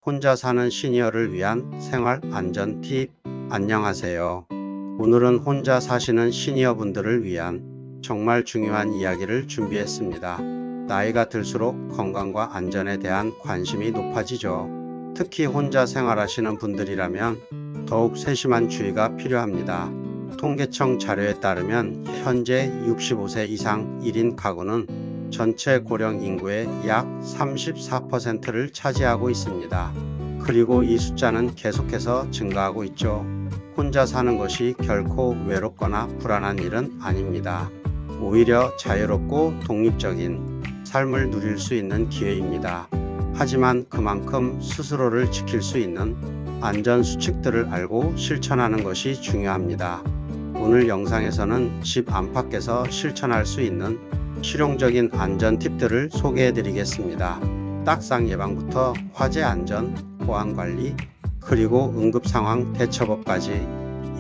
혼자 사는 시니어를 위한 생활 안전 팁. 안녕하세요. 오늘은 혼자 사시는 시니어분들을 위한 정말 중요한 이야기를 준비했습니다. 나이가 들수록 건강과 안전에 대한 관심이 높아지죠. 특히 혼자 생활하시는 분들이라면 더욱 세심한 주의가 필요합니다. 통계청 자료에 따르면 현재 65세 이상 1인 가구는 전체 고령 인구의 약 34%를 차지하고 있습니다. 그리고 이 숫자는 계속해서 증가하고 있죠. 혼자 사는 것이 결코 외롭거나 불안한 일은 아닙니다. 오히려 자유롭고 독립적인 삶을 누릴 수 있는 기회입니다. 하지만 그만큼 스스로를 지킬 수 있는 안전 수칙들을 알고 실천하는 것이 중요합니다. 오늘 영상에서는 집 안팎에서 실천할 수 있는 실용적인 안전 팁들을 소개해 드리겠습니다. 딱상 예방부터 화재 안전, 보안 관리, 그리고 응급 상황 대처법까지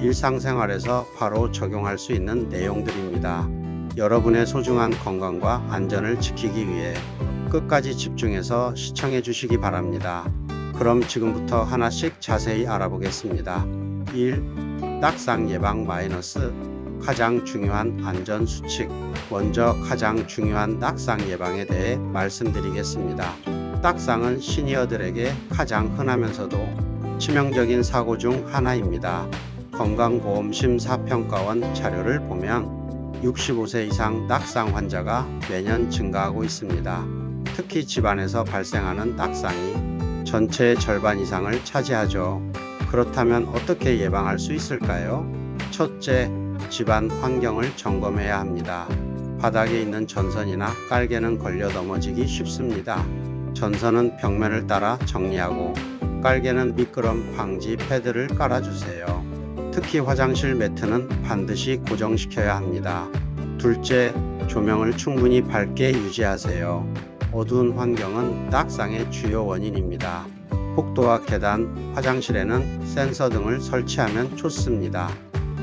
일상생활에서 바로 적용할 수 있는 내용들입니다. 여러분의 소중한 건강과 안전을 지키기 위해 끝까지 집중해서 시청해 주시기 바랍니다. 그럼 지금부터 하나씩 자세히 알아보겠습니다. 1. 딱상 예방 마이너스 가장 중요한 안전 수칙. 먼저 가장 중요한 딱상 예방에 대해 말씀드리겠습니다. 딱상은 시니어들에게 가장 흔하면서도 치명적인 사고 중 하나입니다. 건강보험심사평가원 자료를 보면 65세 이상 딱상 환자가 매년 증가하고 있습니다. 특히 집안에서 발생하는 딱상이 전체의 절반 이상을 차지하죠. 그렇다면 어떻게 예방할 수 있을까요? 첫째, 집안 환경을 점검해야 합니다. 바닥에 있는 전선이나 깔개는 걸려 넘어지기 쉽습니다. 전선은 벽면을 따라 정리하고 깔개는 미끄럼 방지 패드를 깔아주세요. 특히 화장실 매트는 반드시 고정시켜야 합니다. 둘째, 조명을 충분히 밝게 유지하세요. 어두운 환경은 딱상의 주요 원인입니다. 복도와 계단, 화장실에는 센서 등을 설치하면 좋습니다.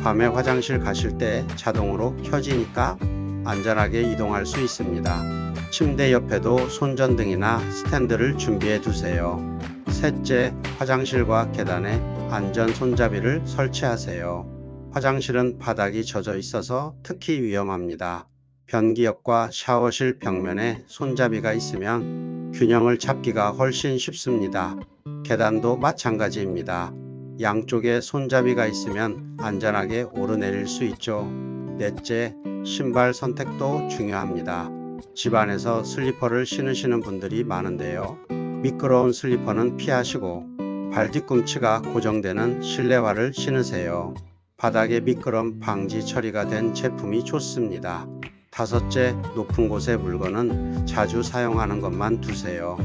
밤에 화장실 가실 때 자동으로 켜지니까 안전하게 이동할 수 있습니다. 침대 옆에도 손전등이나 스탠드를 준비해 두세요. 셋째, 화장실과 계단에 안전 손잡이를 설치하세요. 화장실은 바닥이 젖어 있어서 특히 위험합니다. 변기역과 샤워실 벽면에 손잡이가 있으면 균형을 잡기가 훨씬 쉽습니다. 계단도 마찬가지입니다. 양쪽에 손잡이가 있으면 안전하게 오르내릴 수 있죠. 넷째, 신발 선택도 중요합니다. 집안에서 슬리퍼를 신으시는 분들이 많은데요. 미끄러운 슬리퍼는 피하시고 발 뒤꿈치가 고정되는 실내화를 신으세요. 바닥에 미끄럼 방지 처리가 된 제품이 좋습니다. 다섯째, 높은 곳에 물건은 자주 사용하는 것만 두세요.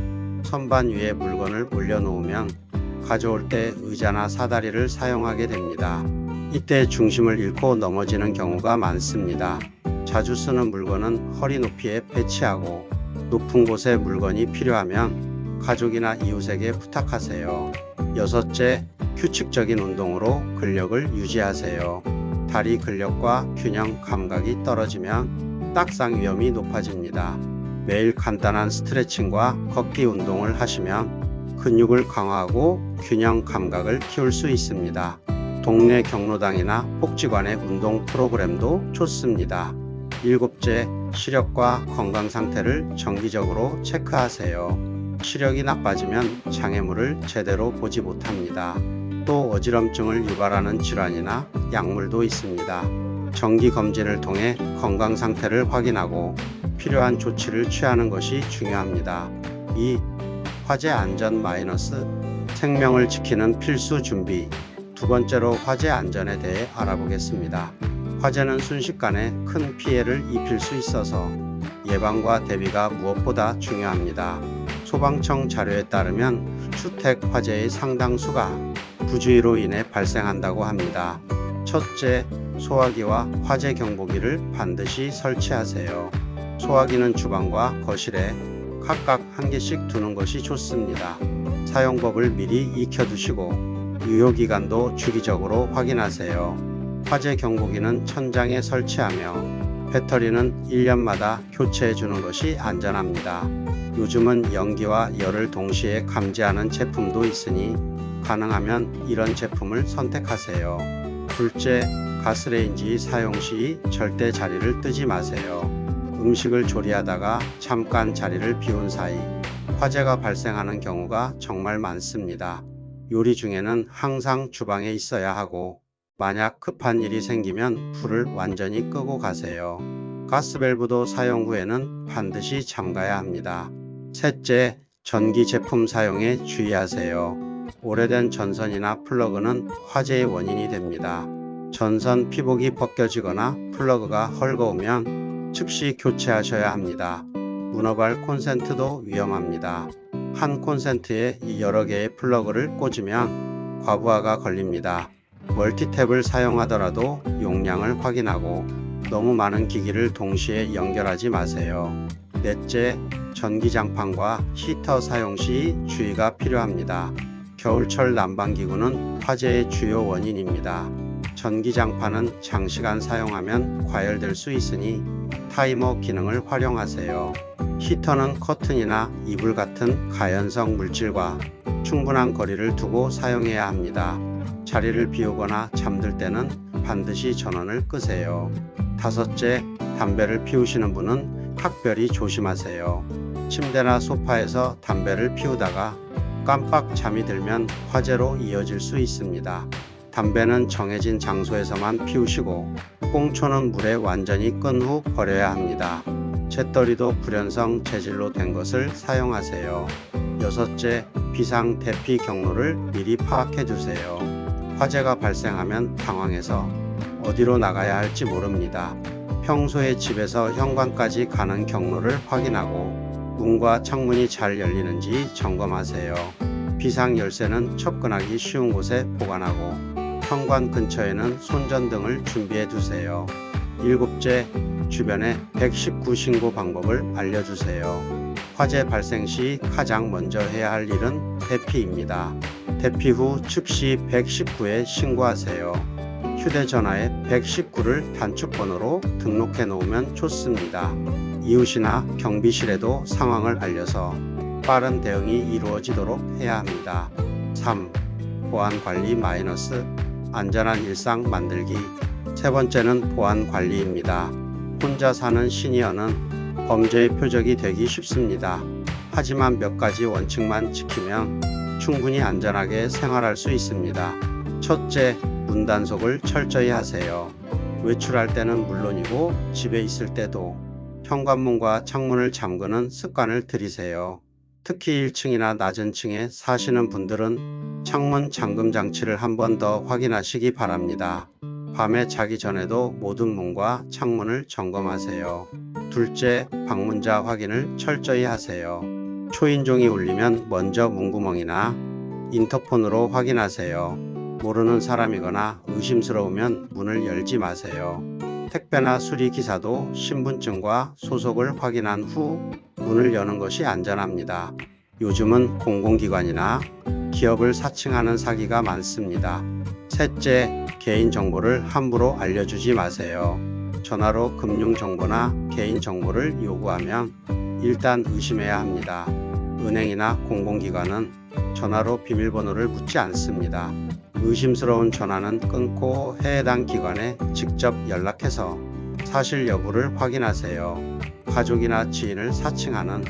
선반 위에 물건을 올려놓으면 가져올 때 의자나 사다리를 사용하게 됩니다. 이때 중심을 잃고 넘어지는 경우가 많습니다. 자주 쓰는 물건은 허리 높이에 배치하고 높은 곳에 물건이 필요하면 가족이나 이웃에게 부탁하세요. 여섯째, 규칙적인 운동으로 근력을 유지하세요. 다리 근력과 균형 감각이 떨어지면 딱상 위험이 높아집니다. 매일 간단한 스트레칭과 걷기 운동을 하시면 근육을 강화하고 균형 감각을 키울 수 있습니다. 동네 경로당이나 복지관의 운동 프로그램도 좋습니다. 일곱째, 시력과 건강 상태를 정기적으로 체크하세요. 시력이 나빠지면 장애물을 제대로 보지 못합니다. 또 어지럼증을 유발하는 질환이나 약물도 있습니다. 정기 검진을 통해 건강 상태를 확인하고 필요한 조치를 취하는 것이 중요합니다. 2. 화재 안전 마이너스 생명을 지키는 필수 준비. 두 번째로 화재 안전에 대해 알아보겠습니다. 화재는 순식간에 큰 피해를 입힐 수 있어서 예방과 대비가 무엇보다 중요합니다. 소방청 자료에 따르면 주택 화재의 상당수가 부주의로 인해 발생한다고 합니다. 첫째, 소화기와 화재 경보기를 반드시 설치하세요. 소화기는 주방과 거실에 각각 한 개씩 두는 것이 좋습니다. 사용법을 미리 익혀두시고 유효기간도 주기적으로 확인하세요. 화재 경보기는 천장에 설치하며 배터리는 1년마다 교체해 주는 것이 안전합니다. 요즘은 연기와 열을 동시에 감지하는 제품도 있으니 가능하면 이런 제품을 선택하세요. 둘째, 가스레인지 사용 시 절대 자리를 뜨지 마세요. 음식을 조리하다가 잠깐 자리를 비운 사이 화재가 발생하는 경우가 정말 많습니다. 요리 중에는 항상 주방에 있어야 하고 만약 급한 일이 생기면 불을 완전히 끄고 가세요. 가스밸브도 사용 후에는 반드시 잠가야 합니다. 셋째, 전기 제품 사용에 주의하세요. 오래된 전선이나 플러그는 화재의 원인이 됩니다. 전선 피복이 벗겨지거나 플러그가 헐거우면 즉시 교체하셔야 합니다. 문어발 콘센트도 위험합니다. 한 콘센트에 여러 개의 플러그를 꽂으면 과부하가 걸립니다. 멀티탭을 사용하더라도 용량을 확인하고 너무 많은 기기를 동시에 연결하지 마세요. 넷째, 전기장판과 히터 사용 시 주의가 필요합니다. 겨울철 난방기구는 화재의 주요 원인입니다. 전기장판은 장시간 사용하면 과열될 수 있으니 타이머 기능을 활용하세요. 히터는 커튼이나 이불 같은 가연성 물질과 충분한 거리를 두고 사용해야 합니다. 자리를 비우거나 잠들 때는 반드시 전원을 끄세요. 다섯째, 담배를 피우시는 분은 각별히 조심하세요. 침대나 소파에서 담배를 피우다가 깜빡 잠이 들면 화재로 이어질 수 있습니다. 담배는 정해진 장소에서만 피우시고 꽁초는 물에 완전히 끈 후 버려야 합니다. 재떨이도 불연성 재질로 된 것을 사용하세요. 여섯째, 비상 대피 경로를 미리 파악해 두세요. 화재가 발생하면 당황해서 어디로 나가야 할지 모릅니다. 평소에 집에서 현관까지 가는 경로를 확인하고 문과 창문이 잘 열리는지 점검하세요. 비상 열쇠는 접근하기 쉬운 곳에 보관하고 현관 근처에는 손전등을 준비해 두세요. 일곱째, 주변에 119 신고 방법을 알려주세요. 화재 발생 시 가장 먼저 해야 할 일은 대피입니다. 대피 후 즉시 119에 신고하세요. 휴대전화에 119를 단축번호로 등록해 놓으면 좋습니다. 이웃이나 경비실에도 상황을 알려서 빠른 대응이 이루어지도록 해야 합니다. 3. 보안관리 마이너스 안전한 일상 만들기. 세 번째는 보안관리입니다. 혼자 사는 시니어는 범죄의 표적이 되기 쉽습니다. 하지만 몇 가지 원칙만 지키면 충분히 안전하게 생활할 수 있습니다. 첫째, 문 단속을 철저히 하세요. 외출할 때는 물론이고 집에 있을 때도 현관문과 창문을 잠그는 습관을 들이세요. 특히 1층이나 낮은 층에 사시는 분들은 창문 잠금 장치를 한 번 더 확인하시기 바랍니다. 밤에 자기 전에도 모든 문과 창문을 점검하세요. 둘째, 방문자 확인을 철저히 하세요. 초인종이 울리면 먼저 문구멍이나 인터폰으로 확인하세요. 모르는 사람이거나 의심스러우면 문을 열지 마세요. 택배나 수리기사도 신분증과 소속을 확인한 후 문을 여는 것이 안전합니다. 요즘은 공공기관이나 기업을 사칭하는 사기가 많습니다. 셋째, 개인정보를 함부로 알려주지 마세요. 전화로 금융정보나 개인정보를 요구하면 일단 의심해야 합니다. 은행이나 공공기관은 전화로 비밀번호를 묻지 않습니다. 의심스러운 전화는 끊고 해당 기관에 직접 연락해서 사실 여부를 확인하세요. 가족이나 지인을 사칭하는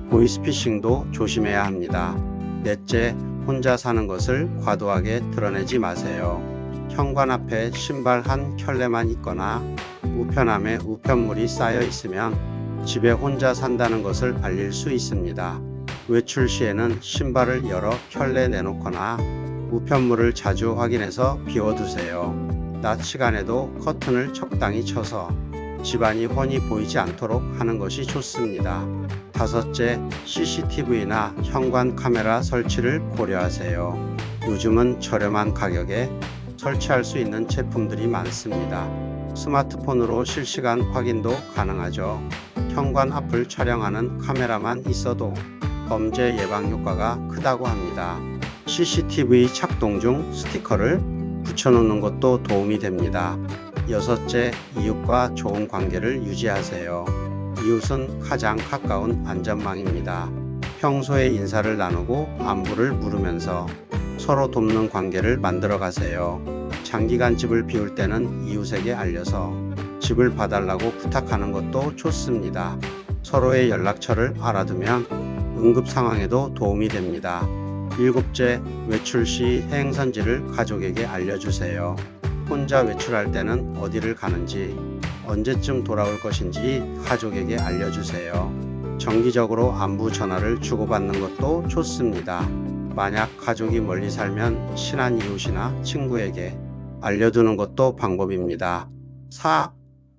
보이스피싱도 조심해야 합니다. 넷째, 혼자 사는 것을 과도하게 드러내지 마세요. 현관 앞에 신발 한 켤레만 있거나 우편함에 우편물이 쌓여 있으면 집에 혼자 산다는 것을 알릴 수 있습니다. 외출 시에는 신발을 여러 켤레 내놓거나 우편물을 자주 확인해서 비워두세요. 낮 시간에도 커튼을 적당히 쳐서 집안이 훤히 보이지 않도록 하는 것이 좋습니다. 다섯째, CCTV나 현관 카메라 설치를 고려하세요. 요즘은 저렴한 가격에 설치할 수 있는 제품들이 많습니다. 스마트폰으로 실시간 확인도 가능하죠. 현관 앞을 촬영하는 카메라만 있어도 범죄 예방 효과가 크다고 합니다. CCTV 착동 중 스티커를 붙여놓는 것도 도움이 됩니다. 여섯째, 이웃과 좋은 관계를 유지하세요. 이웃은 가장 가까운 안전망입니다. 평소에 인사를 나누고 안부를 물으면서 서로 돕는 관계를 만들어 가세요. 장기간 집을 비울 때는 이웃에게 알려서 집을 봐달라고 부탁하는 것도 좋습니다. 서로의 연락처를 알아두면 응급 상황에도 도움이 됩니다. 일곱째, 외출 시 행선지를 가족에게 알려주세요. 혼자 외출할 때는 어디를 가는지, 언제쯤 돌아올 것인지 가족에게 알려주세요. 정기적으로 안부 전화를 주고받는 것도 좋습니다. 만약 가족이 멀리 살면 친한 이웃이나 친구에게 알려두는 것도 방법입니다. 4.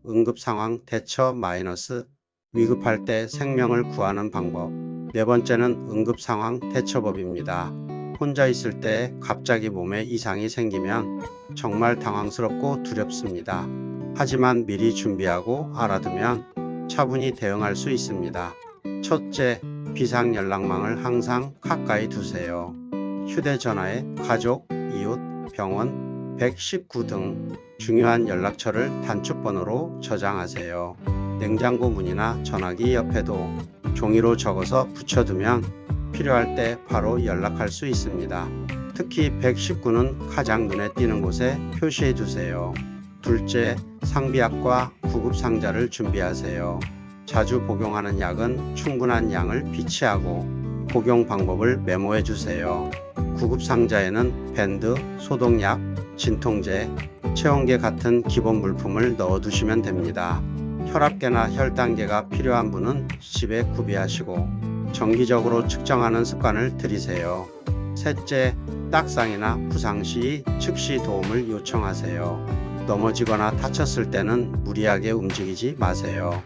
응급상황 대처 마이너스 위급할 때 생명을 구하는 방법. 네 번째는 응급상황 대처법입니다. 혼자 있을 때 갑자기 몸에 이상이 생기면 정말 당황스럽고 두렵습니다. 하지만 미리 준비하고 알아두면 차분히 대응할 수 있습니다. 첫째, 비상연락망을 항상 가까이 두세요. 휴대전화에 가족, 이웃, 병원, 119 등 중요한 연락처를 단축번호로 저장하세요. 냉장고 문이나 전화기 옆에도 종이로 적어서 붙여두면 필요할 때 바로 연락할 수 있습니다. 특히 119는 가장 눈에 띄는 곳에 표시해 두세요. 둘째, 상비약과 구급상자를 준비하세요. 자주 복용하는 약은 충분한 양을 비치하고 복용 방법을 메모해 주세요. 구급상자에는 밴드, 소독약, 진통제, 체온계 같은 기본 물품을 넣어 두시면 됩니다. 혈압계나 혈당계가 필요한 분은 집에 구비하시고 정기적으로 측정하는 습관을 들이세요. 셋째, 딱상이나 부상 시 즉시 도움을 요청하세요. 넘어지거나 다쳤을 때는 무리하게 움직이지 마세요.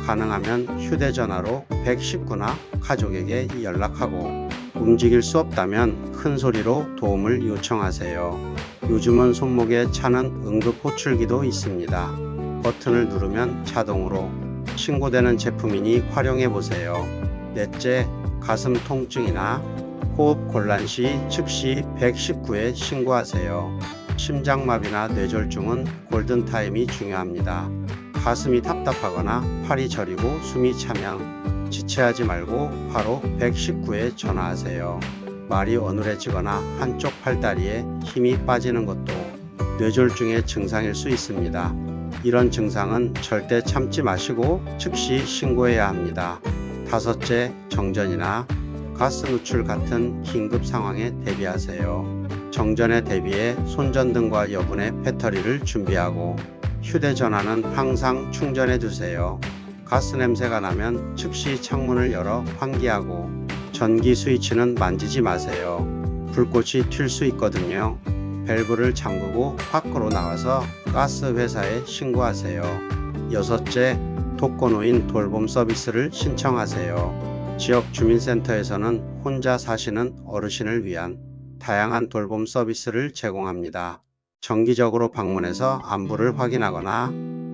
가능하면 휴대전화로 119나 가족에게 연락하고 움직일 수 없다면 큰 소리로 도움을 요청하세요. 요즘은 손목에 차는 응급 호출기도 있습니다. 버튼을 누르면 자동으로 신고되는 제품이니 활용해 보세요. 넷째, 가슴 통증이나 호흡 곤란 시 즉시 119에 신고하세요. 심장마비나 뇌졸중은 골든타임이 중요합니다. 가슴이 답답하거나 팔이 저리고 숨이 차면 지체하지 말고 바로 119에 전화하세요. 말이 어눌해지거나 한쪽 팔다리에 힘이 빠지는 것도 뇌졸중의 증상일 수 있습니다. 이런 증상은 절대 참지 마시고 즉시 신고해야 합니다. 다섯째, 정전이나 가스 누출 같은 긴급 상황에 대비하세요. 정전에 대비해 손전등과 여분의 배터리를 준비하고 휴대전화는 항상 충전해 두세요. 가스 냄새가 나면 즉시 창문을 열어 환기하고 전기 스위치는 만지지 마세요. 불꽃이 튈 수 있거든요. 밸브를 잠그고 밖으로 나와서 가스 회사에 신고하세요. 여섯째, 독거노인 돌봄 서비스를 신청하세요. 지역 주민센터에서는 혼자 사시는 어르신을 위한 다양한 돌봄 서비스를 제공합니다. 정기적으로 방문해서 안부를 확인하거나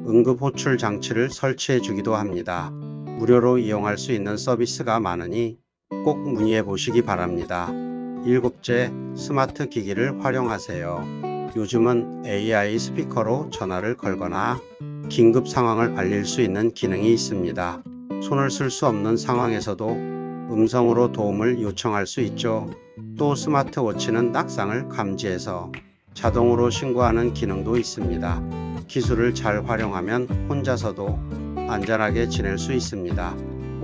응급 호출 장치를 설치해 주기도 합니다. 무료로 이용할 수 있는 서비스가 많으니 꼭 문의해 보시기 바랍니다. 일곱째, 스마트 기기를 활용하세요. 요즘은 AI 스피커로 전화를 걸거나 긴급 상황을 알릴 수 있는 기능이 있습니다. 손을 쓸 수 없는 상황에서도 음성으로 도움을 요청할 수 있죠. 또 스마트워치는 낙상을 감지해서 자동으로 신고하는 기능도 있습니다. 기술을 잘 활용하면 혼자서도 안전하게 지낼 수 있습니다.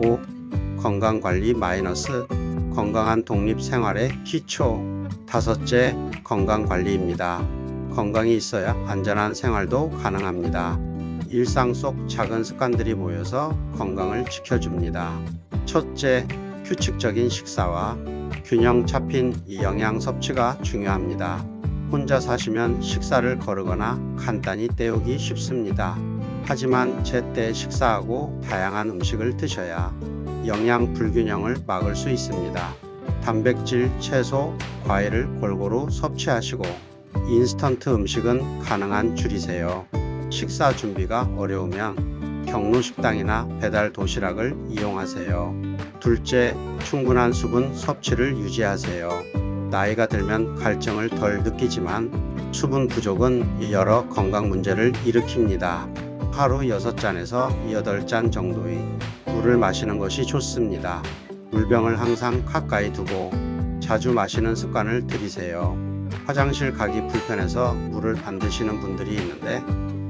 5. 건강관리 마이너스 건강한 독립 생활의 기초. 다섯째, 건강관리입니다. 건강이 있어야 안전한 생활도 가능합니다. 일상 속 작은 습관들이 모여서 건강을 지켜줍니다. 첫째, 규칙적인 식사와 균형 잡힌 영양 섭취가 중요합니다. 혼자 사시면 식사를 거르거나 간단히 때우기 쉽습니다. 하지만 제때 식사하고 다양한 음식을 드셔야 영양 불균형을 막을 수 있습니다. 단백질, 채소, 과일을 골고루 섭취하시고 인스턴트 음식은 가능한 줄이세요. 식사 준비가 어려우면 경로식당이나 배달 도시락을 이용하세요. 둘째, 충분한 수분 섭취를 유지하세요. 나이가 들면 갈증을 덜 느끼지만 수분 부족은 여러 건강 문제를 일으킵니다. 하루 6잔에서 8잔 정도의 물을 마시는 것이 좋습니다. 물병을 항상 가까이 두고 자주 마시는 습관을 들이세요. 화장실 가기 불편해서 물을 안 드시는 분들이 있는데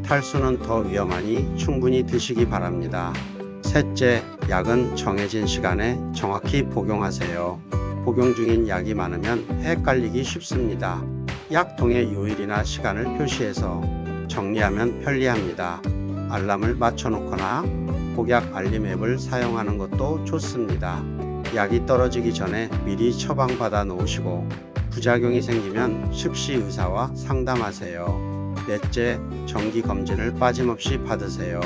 탈수는 더 위험하니 충분히 드시기 바랍니다. 셋째, 약은 정해진 시간에 정확히 복용하세요. 복용 중인 약이 많으면 헷갈리기 쉽습니다. 약통의 요일이나 시간을 표시해서 정리하면 편리합니다. 알람을 맞춰놓거나 복약 알림 앱을 사용하는 것도 좋습니다. 약이 떨어지기 전에 미리 처방받아 놓으시고 부작용이 생기면 즉시 의사와 상담하세요. 넷째, 정기검진을 빠짐없이 받으세요.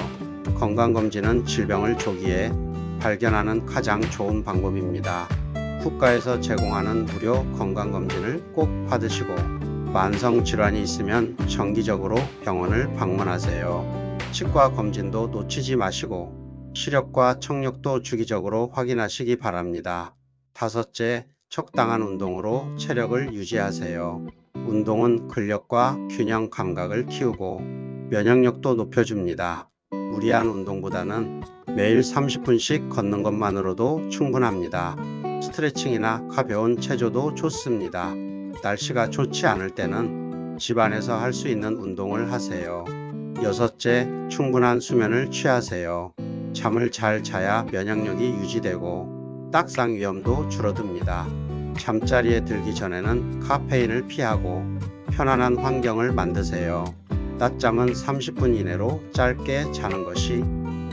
건강검진은 질병을 조기에 발견하는 가장 좋은 방법입니다. 국가에서 제공하는 무료 건강검진을 꼭 받으시고 만성질환이 있으면 정기적으로 병원을 방문하세요. 치과 검진도 놓치지 마시고 시력과 청력도 주기적으로 확인하시기 바랍니다. 다섯째, 적당한 운동으로 체력을 유지하세요. 운동은 근력과 균형 감각을 키우고 면역력도 높여줍니다. 무리한 운동보다는 매일 30분씩 걷는 것만으로도 충분합니다. 스트레칭이나 가벼운 체조도 좋습니다. 날씨가 좋지 않을 때는 집안에서 할 수 있는 운동을 하세요. 여섯째, 충분한 수면을 취하세요. 잠을 잘 자야 면역력이 유지되고 딱상 위험도 줄어듭니다. 잠자리에 들기 전에는 카페인을 피하고 편안한 환경을 만드세요. 낮잠은 30분 이내로 짧게 자는 것이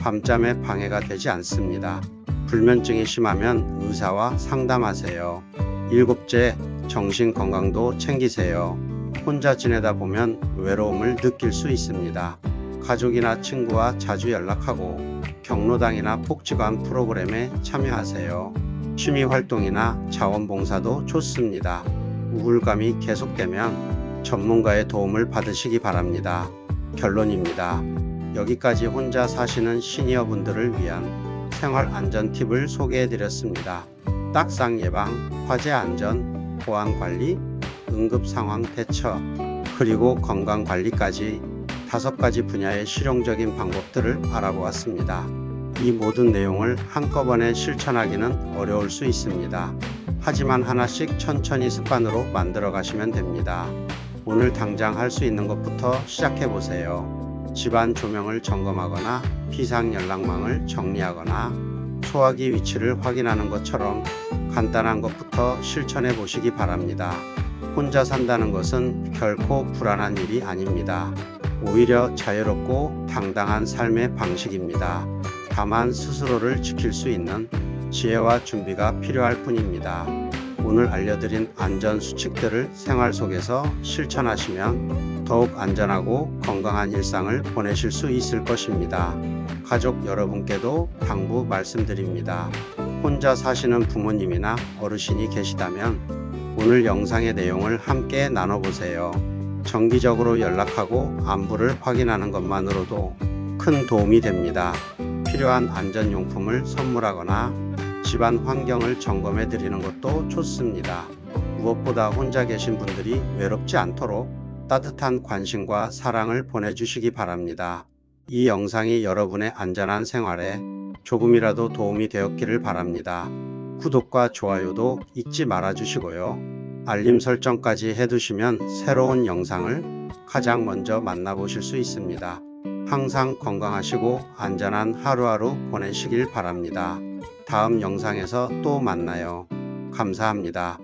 밤잠에 방해가 되지 않습니다. 불면증이 심하면 의사와 상담하세요. 일곱째, 정신 건강도 챙기세요. 혼자 지내다 보면 외로움을 느낄 수 있습니다. 가족이나 친구와 자주 연락하고 경로당이나 복지관 프로그램에 참여하세요. 취미 활동이나 자원봉사도 좋습니다. 우울감이 계속되면 전문가의 도움을 받으시기 바랍니다. 결론입니다. 여기까지 혼자 사시는 시니어분들을 위한 생활 안전 팁을 소개해 드렸습니다. 딱상 예방, 화재 안전, 보안 관리, 응급 상황 대처, 그리고 건강 관리까지 5가지 분야의 실용적인 방법들을 알아보았습니다. 이 모든 내용을 한꺼번에 실천하기는 어려울 수 있습니다. 하지만 하나씩 천천히 습관으로 만들어 가시면 됩니다. 오늘 당장 할 수 있는 것부터 시작해 보세요. 집안 조명을 점검하거나 비상 연락망을 정리하거나 소화기 위치를 확인하는 것처럼 간단한 것부터 실천해 보시기 바랍니다. 혼자 산다는 것은 결코 불안한 일이 아닙니다. 오히려 자유롭고 당당한 삶의 방식입니다. 다만 스스로를 지킬 수 있는 지혜와 준비가 필요할 뿐입니다. 오늘 알려드린 안전 수칙들을 생활 속에서 실천하시면 더욱 안전하고 건강한 일상을 보내실 수 있을 것입니다. 가족 여러분께도 당부 말씀드립니다. 혼자 사시는 부모님이나 어르신이 계시다면 오늘 영상의 내용을 함께 나눠보세요. 정기적으로 연락하고 안부를 확인하는 것만으로도 큰 도움이 됩니다. 필요한 안전용품을 선물하거나 집안 환경을 점검해 드리는 것도 좋습니다. 무엇보다 혼자 계신 분들이 외롭지 않도록 따뜻한 관심과 사랑을 보내주시기 바랍니다. 이 영상이 여러분의 안전한 생활에 조금이라도 도움이 되었기를 바랍니다. 구독과 좋아요도 잊지 말아 주시고요. 알림 설정까지 해두시면 새로운 영상을 가장 먼저 만나보실 수 있습니다. 항상 건강하시고 안전한 하루하루 보내시길 바랍니다. 다음 영상에서 또 만나요. 감사합니다.